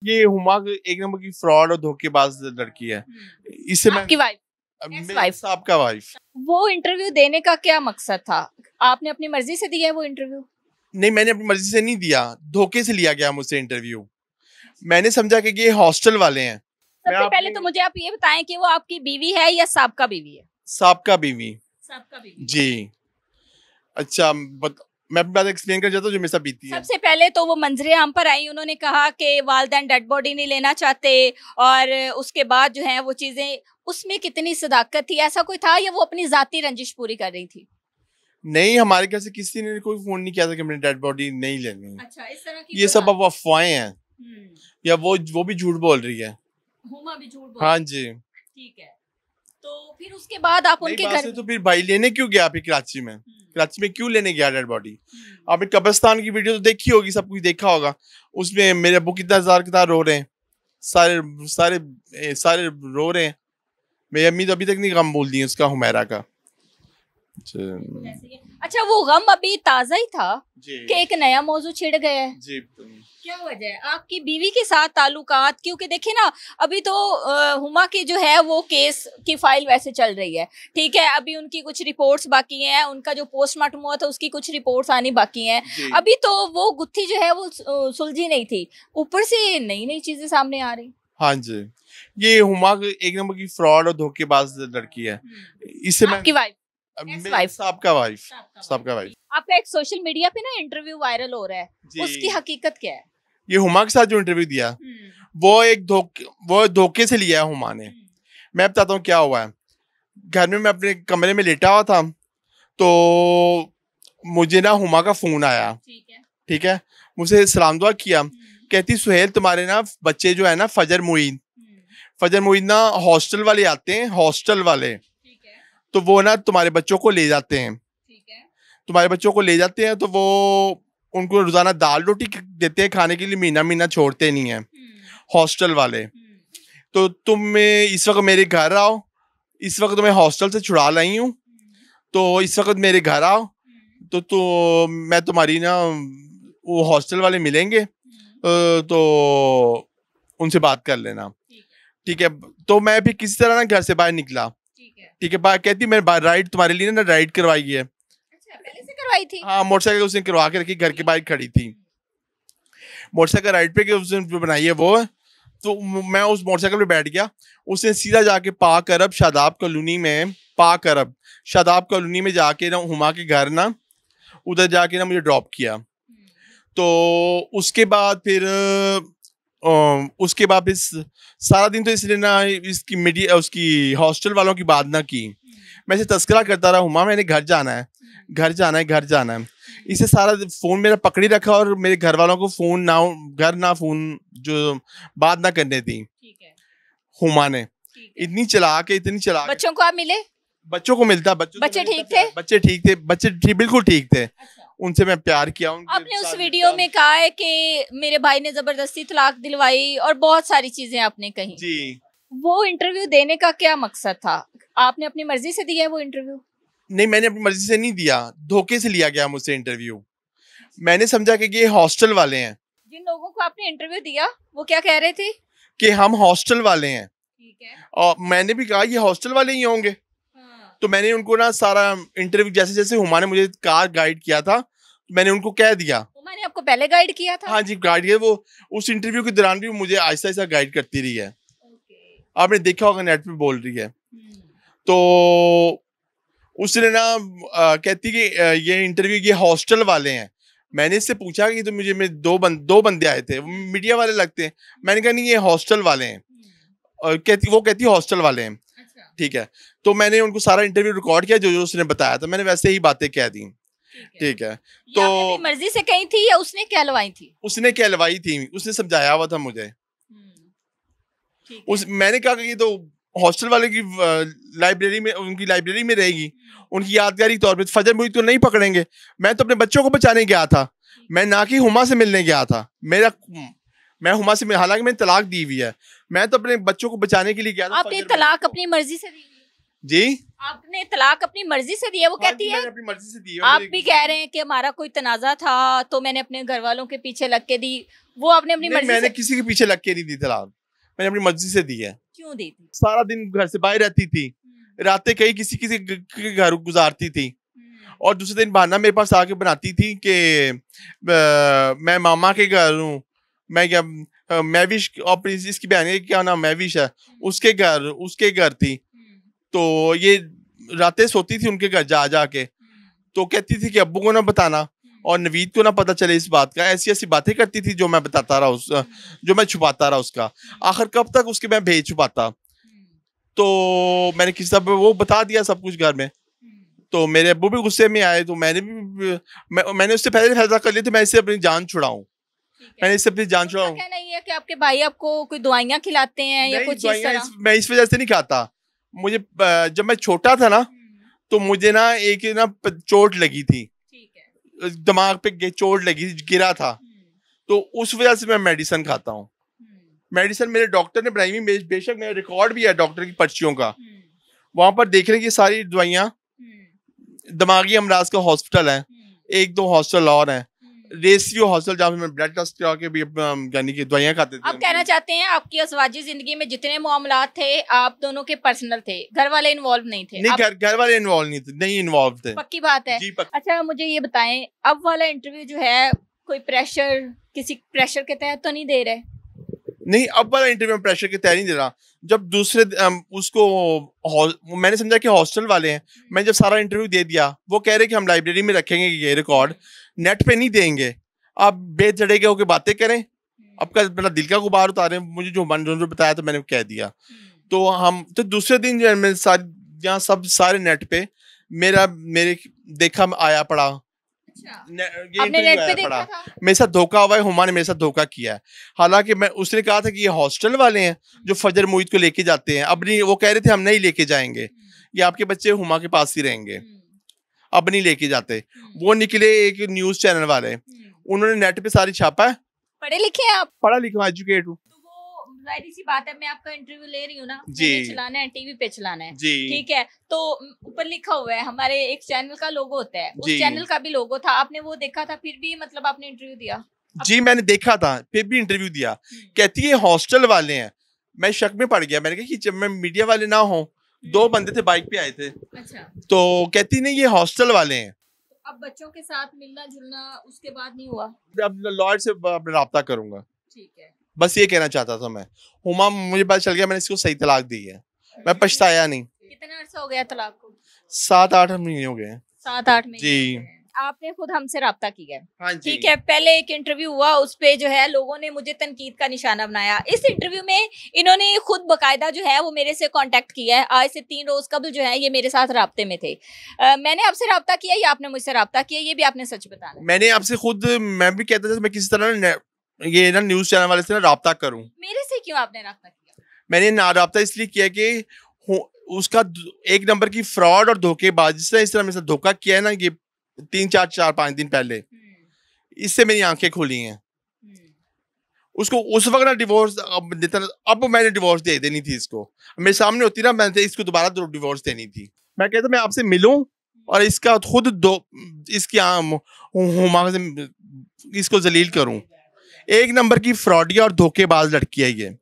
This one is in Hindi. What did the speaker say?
ये हुमा एक नंबर की फ्रॉड और धोखेबाज लड़की है। इससे मैं आपकी वाइफ, मेरे साहब का वाइफ। वो इंटरव्यू देने का क्या मकसद था? आपने अपनी मर्जी से दिया है वो इंटरव्यू? नहीं, मैंने अपनी मर्जी से नहीं दिया, धोखे से लिया गया मुझसे इंटरव्यू। मैंने समझा कि ये हॉस्टल वाले हैं। सबसे पहले तो मुझे आप ये बताएं कि वो आपकी बीवी है या साबका बीवी है? साबका बीवी। साबका बीवी जी। अच्छा, मैं अपनी बात एक्सप्लेन कर जाता हूँ जो मेरे साथ बीती है। सबसे पहले तो वो मंजरे आम पर आई, उन्होंने कहा कि वालिदैन डेड बॉडी नहीं लेना चाहते, और उसके बाद जो है वो चीजें, उसमें कितनी सदाकत थी? ऐसा कोई था या वो अपनी जाती रंजिश पूरी कर रही थी? नहीं, हमारे घर से किसी ने कोई फोन नहीं किया था कि मैंने डेड बॉडी नहीं लेनी। अच्छा, इस तरह की ये सब अब अफवाहें हैं, या वो भी झूठ बोल रही है। हुमा भी झूठ बोल हाँ जी। ठीक है, तो फिर उसके बाद आप उनके घर तो फिर भाई लेने क्यों गया आपकी कराची में? कराची में क्यों लेने गया डेड बॉडी? आपने कब्रिस्तान की वीडियो तो देखी होगी, सब कुछ देखा होगा। उसमें मेरे अब्बू कितना कितना रो रहे हैं, सारे सारे सारे रो रहे हैं। मेरी अम्मी तो अभी तक नहीं गम बोल दी है उसका, हुमैरा का। अच्छा, वो गम अभी ताजा ही था कि एक नया मौजू छिड़ गया है? जी। क्या वजह है आपकी बीवी के साथ ताल्लुकात? क्योंकि देखिए ना, अभी तो हुमा की जो है वो केस की फाइल वैसे चल रही है, ठीक है, अभी उनकी कुछ रिपोर्ट्स बाकी हैं, उनका जो पोस्टमार्टम हुआ था उसकी कुछ रिपोर्ट्स आनी बाकी हैं, अभी तो वो गुत्थी जो है वो सुलझी नहीं थी, ऊपर से नई नई चीजें सामने आ रही। हाँ जी, ये हुमा एक नंबर की फ्रॉड और धोखेबाज लड़की है। इससे आपकी वाइफ, साहब वाइफ। आपका एक सोशल मीडिया पे ना इंटरव्यू वायरल हो रहा है, उसकी हकीकत क्या है? ये हुमा के साथ जो इंटरव्यू दिया वो धोखे से लिया है हुमा ने। मैं बताता हूँ क्या हुआ है। घर में मैं अपने कमरे में लेटा हुआ था, तो मुझे ना हुमा का फोन आया। ठीक है, मुझे सलाम दुआ किया, कहती सुहेल तुम्हारे ना बच्चे जो है ना फजर मुईद ना हॉस्टल वाले आते हैं, हॉस्टल वाले, तो वो ना तुम्हारे बच्चों को ले जाते हैं। तुम्हारे बच्चों को ले जाते हैं तो वो उनको रोजाना दाल रोटी देते हैं खाने के लिए, महीना छोड़ते नहीं है हॉस्टल वाले। तो तुम इस वक्त मेरे घर आओ, इस वक्त मैं हॉस्टल से छुड़ा लाई हूँ, तो इस वक्त मेरे घर आओ, तो मैं तुम्हारी ना वो हॉस्टल वाले मिलेंगे, तो उनसे बात कर लेना। ठीक है, तो मैं भी किसी तरह ना घर से बाहर निकला। ठीक है, कहती मैं राइड तुम्हारे लिए ना राइड करवाई है। पहले से करवाई थी? हाँ, मोटरसाइकिल उसने करवा के रखी, घर के बाहर खड़ी थी मोटरसाइकिल राइड पे, उसने बनाई है वो। तो मैं उस मोटरसाइकिल पे बैठ गया, उसने सीधा जाके पाक अरब शादाब कॉलोनी में जाके ना हुमा के घर ना उधर जाके ना मुझे ड्रॉप किया। तो उसके बाद फिर सारा दिन तो इसलिए ना इसकी मीडिया उसकी हॉस्टल वालों की बात ना की। मैं इसे तस्करा करता रहा, हुमा मैंने घर जाना है। इसे सारा फोन मेरा पकड़ी रखा और मेरे घर वालों को फोन जो बात ना करने दी हुमा ने। इतनी चला के बच्चों को आप मिले? बच्चों को मिलता, बच्चे ठीक थे? बच्चे बिल्कुल ठीक थे। उनसे मैं प्यार किया। आपने उस वीडियो में कहा है कि मेरे भाई ने जबरदस्ती तलाक दिलवाई और बहुत सारी चीजें आपने कही जी। वो इंटरव्यू देने का क्या मकसद था? आपने अपनी मर्जी से दिया है वो इंटरव्यू? नहीं, मैंने अपनी मर्जी से नहीं दिया, धोखे से लिया गया मुझसे इंटरव्यू। मैंने समझा कि ये हॉस्टल वाले हैं। जिन लोगों को आपने इंटरव्यू दिया वो क्या कह रहे थे? कि हम हॉस्टल वाले हैं। ठीक है, और मैंने भी कहा ये हॉस्टल वाले ही होंगे। तो मैंने उनको ना सारा इंटरव्यू जैसे जैसे हुमा ने मुझे कार गाइड किया था, मैंने उनको कह दिया। हुमा ने आपको पहले गाइड किया था? हाँ जी, गाइड किया। वो उस इंटरव्यू के दौरान भी मुझे आहिस्ता आहिस्ता गाइड करती रही है। आपने देखा होगा, नेट पे बोल रही है। तो उसने ना कहती कि ये इंटरव्यू ये हॉस्टल वाले हैं। मैंने इससे पूछा कि तो मुझे में दो बंदे आए थे, मीडिया वाले लगते हैं। मैंने कहा नहीं, ये हॉस्टल वाले हैं। और वो कहती हॉस्टल वाले हैं। ठीक है, तो मैंने उनको सारा इंटरव्यू रिकॉर्ड किया, जो उसने बताया था मैंने वैसे ही बातें कह दी। ठीक है, तो अपनी मर्जी से कही थी या उसने कहलवाई थी? उसने कहलवाई थी, उसने समझाया हुआ था मुझे। मैंने कहा कि ये तो हॉस्टल वाले की लाइब्रेरी में, उनकी लाइब्रेरी में रहेगी, उनकी यादगारी तौर पे। फजर मुईद को नहीं पकड़ेंगे। मैं तो अपने बच्चों को बचाने गया था, मैं ना कि हुमा से मिलने गया था। मैं हुमा से, हालांकि मैंने तलाक दी हुई है, मैं तो अपने बच्चों को बचाने के लिए गया था। आपने तलाक अपनी मर्जी से दी? जी। आपने तलाक अपनी मर्जी से दिया, वो हाँ कहती जी, है। मैंने अपनी मर्जी से दी है। आप भी कह रहे हैं कि हमारा कोई तनाजा था तो मैंने अपने घर वालों के पीछे लग के दी, वो आपने अपनी नहीं, मर्जी मैंने से किसी के पीछे लग के नहीं दी तलाक, मैंने अपनी मर्जी से दी है। क्यों दी थी? सारा दिन घर से बाहर रहती थी, रातें कहीं किसी किसी के घर गुजारती थी, और दूसरे दिन बहाना मेरे पास आके बनाती थी कि मैं मामा के घर हूँ, मैं क्या मैविश, और इसकी बहन है, क्या नाम मैविश है, उसके घर थी, तो ये रातें सोती थी उनके घर जा जाके, तो कहती थी कि अब्बू को ना बताना और नवीद को ना पता चले इस बात का। ऐसी ऐसी बातें करती थी जो मैं बताता रहा, जो मैं छुपाता रहा उसका। आखिर कब तक उसके मैं भेज छुपाता, तो मैंने किसी सब वो बता दिया सब कुछ घर में। तो मेरे अब्बू भी गुस्से में आए, तो मैंने उससे पहले फैसला कर लिया था मैं इससे अपनी जान छुड़ाऊं, मैंने इससे अपनी जान छुड़ाऊं। कहना ये है कि आपके भाई आपको कोई दवाइयाँ खिलाते हैं या नहीं, कुछ इस तरह? मैं इस वजह से नहीं खाता। मुझे जब मैं छोटा था ना, तो मुझे ना एक ना चोट लगी थी, दिमाग पे चोट लगी थी, गिरा था, तो उस वजह से मैं मेडिसिन खाता हूँ। मेडिसिन मेरे डॉक्टर ने बनाई हुई, बेशक मेरा रिकॉर्ड भी है डॉक्टर की पर्चियों का, वहां पर देख रहे हैं कि सारी दवाइयाँ, दिमागी अमराज का हॉस्पिटल है, एक दो हॉस्टल और हैं, रेसियो हॉस्टल, जहाँ पे मैं ब्लड टेस्ट करा के भी यानी कि दवाइयाँ खाते थे। आप कहना चाहते हैं आपकी अज़वाजी जिंदगी में जितने मामलात थे आप दोनों के पर्सनल थे, घर वाले इन्वॉल्व नहीं थे? नहीं, घर वाले इन्वॉल्व नहीं इन्वॉल्व थे। पक्की बात है? जी, अच्छा मुझे ये बताएं, अब वाला इंटरव्यू जो है कोई प्रेशर, किसी प्रेशर के तहत तो नहीं दे रहे? नहीं, अब वाला इंटरव्यू में प्रेशर की तैयारी नहीं दे रहा। जब दूसरे उसको मैंने समझा कि हॉस्टल वाले हैं, मैंने जब सारा इंटरव्यू दे दिया, वो कह रहे कि हम लाइब्रेरी में रखेंगे ये रिकॉर्ड, नेट पे नहीं देंगे, आप बेचड़े के होकर बातें करें, आपका मेरा दिल का गुबार उतारें, मुझे जो बताया तो मैंने कह दिया। तो दूसरे दिन जो है मैं यहाँ सब सारे नेट पे मेरे देखा आया पड़ा। आपने नेट पे देखा था? मेरे साथ धोखा हुआ है, हुमा ने मेरे साथ धोखा किया है। हालांकि उसने कहा था कि ये हॉस्टल वाले हैं जो फजर मुईद को लेके जाते हैं, अब नहीं, वो कह रहे थे हम नहीं लेके जाएंगे, ये आपके बच्चे हुमा के पास ही रहेंगे, अब नहीं लेके जाते। वो निकले एक न्यूज चैनल वाले, उन्होंने नेट पे सारी छापा है। पढ़े लिखे हैं आप? पढ़ा लिखा, एजुकेट हूँ। जाहिर सी बात है, मैं आपका इंटरव्यू ले रही हूँ ना, जी, चलाना है, टीवी पे चलाना है जी, ठीक है, तो ऊपर लिखा हुआ है हमारे एक चैनल का लोगो होता है, उस चैनल का भी लोगो था, आपने वो देखा था फिर भी मतलब आपने इंटरव्यू दिया? जी मैंने देखा था, फिर भी इंटरव्यू दिया। कहती है हॉस्टल वाले हैं, मैं शक में पड़ गया, मैंने कहा कि जब मैं मीडिया वाले ना हो, दो बंदे थे बाइक पे आए थे। अच्छा। तो कहती नहीं ये हॉस्टल वाले हैं। अब बच्चों के साथ मिलना जुलना उसके बाद नहीं हुआ? अब लॉयर से रब्ता करूंगा। ठीक है, बस ये कहना चाहता था मैं। हुमा, मुझे पता चल गया मैंने इसको सही तलाक दी है, मैं पछताया नहीं। कितना अर्सा हो गया तलाक को? 7-8 महीने हो गए। 7-8 महीने जी। आपने खुद हमसे राब्ता किया है? हाँ जी। ठीक है, पहले एक इंटरव्यू हुआ, उस पे जो है लोगों ने मुझे तनकीद का निशाना बनाया। इस इंटरव्यू में इन्होंने खुद बकायदा जो है वो मेरे से कांटेक्ट किया है, आज से 3 रोज कबल जो है ये मेरे साथ राब्ते में थे। मैंने आपसे राब्ता किया या आपने मुझसे राब्ता किया, ये भी आपने सच बताना। मैंने आपसे खुद, मैं भी कहता था मैं किसी तरह ये ना न्यूज चैनल वाले से ना राब्ता करूं। मेरे से क्यों आपने राब्ता किया? मैंने ना राब्ता इसलिए किया कि उसका एक नंबर की फ्रॉड और धोखेबाज, जिस तरह इस तरह मेरे साथ धोखा किया है ना, ये 3-4-5 दिन पहले, इससे मेरी आंखें खुली हैं। उसको उस वक्त ना डिवोर्स अब मैंने डिवोर्स दे देनी थी, इसको मेरे सामने होती ना, मैंने इसको दोबारा डिवोर्स देनी थी। मैं कहता मैं आपसे मिलूं और इसका खुद इसकी हुमा से इसको जलील करूं। एक नंबर की फ्रॉडिया और धोखेबाज लड़की है ये।